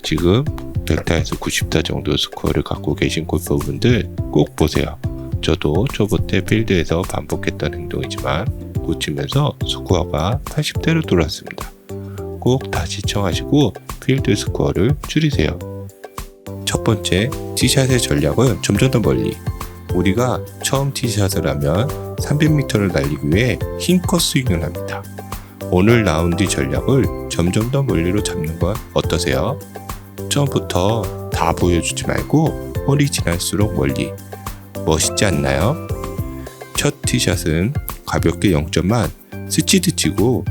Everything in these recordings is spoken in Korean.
지금 100타에서 90타 정도 스코어를 갖고 계신 골퍼분들 꼭 보세요. 저도 초보 때 필드에서 반복했던 행동이지만 고치면서 스코어가 80대로 돌아왔습니다. 꼭 다시 시청하시고 필드 스코어를 줄이세요. 첫 번째, 티샷의 전략은 점점 더 멀리. 우리가 처음 티샷을 하면 300m를 날리기 위해 힘껏 스윙을 합니다. 오늘 라운드 전략을 점점 더 멀리로 잡는 건 어떠세요? 처음부터 다 보여주지 말고 홀이 지날수록 멀리. 멋있지 않나요? 첫 티샷은 가볍게 0점만 스치듯 치고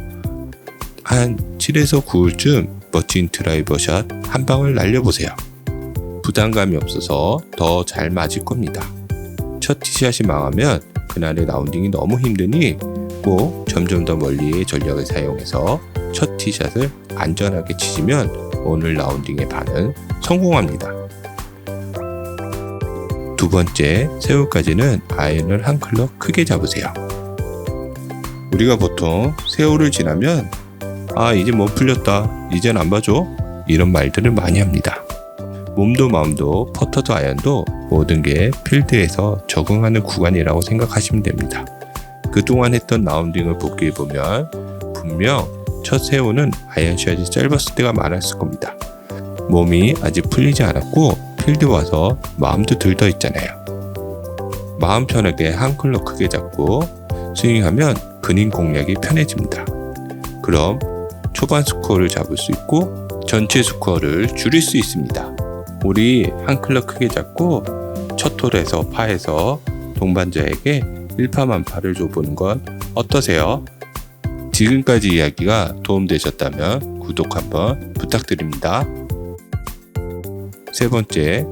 한 7에서 9홀쯤 멋진 드라이버 샷 한 방을 날려보세요. 부담감이 없어서 더 잘 맞을 겁니다. 첫 티샷이 망하면 그날의 라운딩이 너무 힘드니 꼭 점점 더 멀리의 전략을 사용해서 첫 티샷을 안전하게 치시면 오늘 라운딩의 반은 성공합니다. 두 번째, 세홀까지는 아이언을 한 클럽 크게 잡으세요. 우리가 보통 세홀을 지나면 이제 뭐 풀렸다, 이젠 안 봐줘, 이런 말들을 많이 합니다. 몸도 마음도 퍼터도 아이언도 모든 게 필드에서 적응하는 구간이라고 생각하시면 됩니다. 그동안 했던 라운딩을 복귀해보면 분명 첫 세홀은 아이언샷이 짧았을 때가 많았을 겁니다. 몸이 아직 풀리지 않았고 필드 와서 마음도 들떠 있잖아요. 마음 편하게 한 클럽 크게 잡고 스윙하면 근인 공략이 편해집니다. 그럼 초반 스코어를 잡을 수 있고 전체 스코어를 줄일 수 있습니다. 우리 한 클럽 크게 잡고 첫 홀에서 파에서 동반자에게 1파만파를 줘보는 건 어떠세요? 지금까지 이야기가 도움되셨다면 구독 한번 부탁드립니다. 세 번째,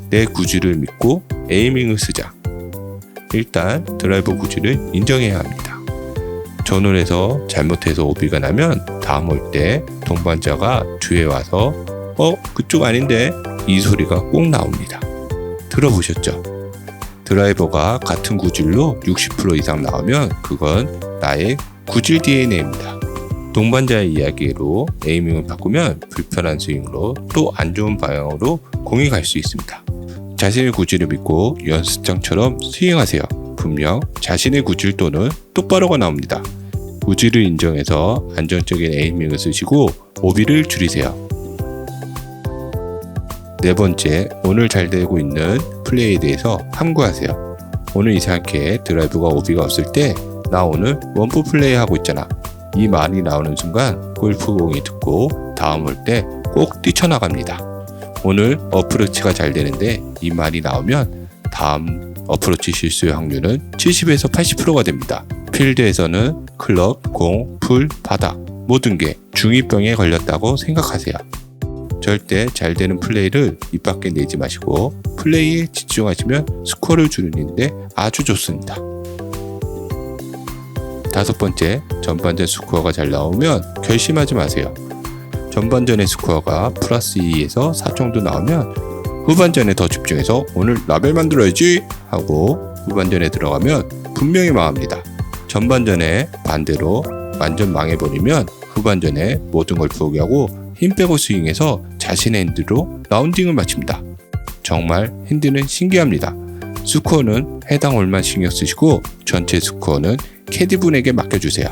내 구질을 믿고 에이밍을 쓰자. 일단 드라이버 구질을 인정해야 합니다. 전홀에서 잘못해서 오비가 나면 다음 홀 때 동반자가 주위에 와서 그쪽 아닌데, 이 소리가 꼭 나옵니다. 들어보셨죠? 드라이버가 같은 구질로 60% 이상 나오면 그건 나의 구질 DNA입니다. 동반자의 이야기로 에이밍을 바꾸면 불편한 스윙으로 또 안 좋은 방향으로 공이 갈 수 있습니다. 자신의 구질을 믿고 연습장처럼 스윙하세요. 분명 자신의 구질 또는 똑바로가 나옵니다. 구질을 인정해서 안정적인 에이밍을 쓰시고 오비를 줄이세요. 네 번째, 오늘 잘 되고 있는 플레이에 대해서 함구하세요. 오늘 이상하게 드라이브가 오비가 없을 때 나 오늘 원포 플레이 하고 있잖아, 이 말이 나오는 순간 골프공이 듣고 다음 올 때 꼭 뛰쳐나갑니다. 오늘 어프로치가 잘 되는데 이 말이 나오면 다음 어프로치 실수의 확률은 70에서 80%가 됩니다. 필드에서는 클럽, 공, 풀, 바닥 모든 게 중2병에 걸렸다고 생각하세요. 절대 잘 되는 플레이를 입 밖에 내지 마시고 플레이에 집중하시면 스코어를 줄이는데 아주 좋습니다. 다섯 번째, 전반전 스코어가 잘 나오면 결심하지 마세요. 전반전의 스코어가 플러스 2에서 4 정도 나오면 후반전에 더 집중해서 오늘 라벨 만들어야지 하고 후반전에 들어가면 분명히 망합니다. 전반전에 반대로 완전 망해버리면 후반전에 모든 걸 포기하고 힘 빼고 스윙해서 자신의 핸드로 라운딩을 마칩니다. 정말 핸드는 신기합니다. 스코어는 해당 홀만 신경 쓰시고 전체 스코어는 캐디분에게 맡겨주세요.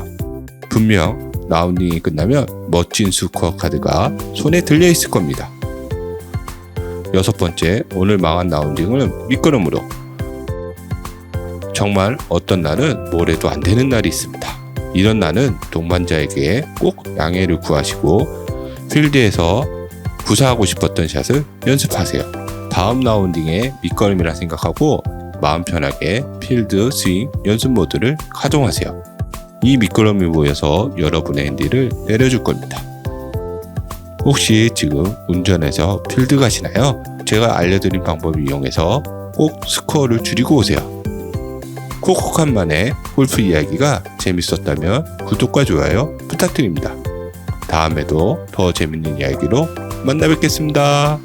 분명 라운딩이 끝나면 멋진 스코어 카드가 손에 들려 있을 겁니다. 여섯 번째, 오늘 망한 라운딩은 밑거름으로. 정말 어떤 날은 뭘 해도 안 되는 날이 있습니다. 이런 날은 동반자에게 꼭 양해를 구하시고 필드에서 구사하고 싶었던 샷을 연습하세요. 다음 라운딩에 밑거름이라 생각하고 마음 편하게 필드 스윙 연습 모드를 가동하세요. 이 미끄럼이 모여서 여러분의 핸디를 내려줄 겁니다. 혹시 지금 운전해서 필드 가시나요? 제가 알려드린 방법을 이용해서 꼭 스코어를 줄이고 오세요. 콕콕한만의 골프 이야기가 재밌었다면 구독과 좋아요 부탁드립니다. 다음에도 더 재밌는 이야기로 만나 뵙겠습니다.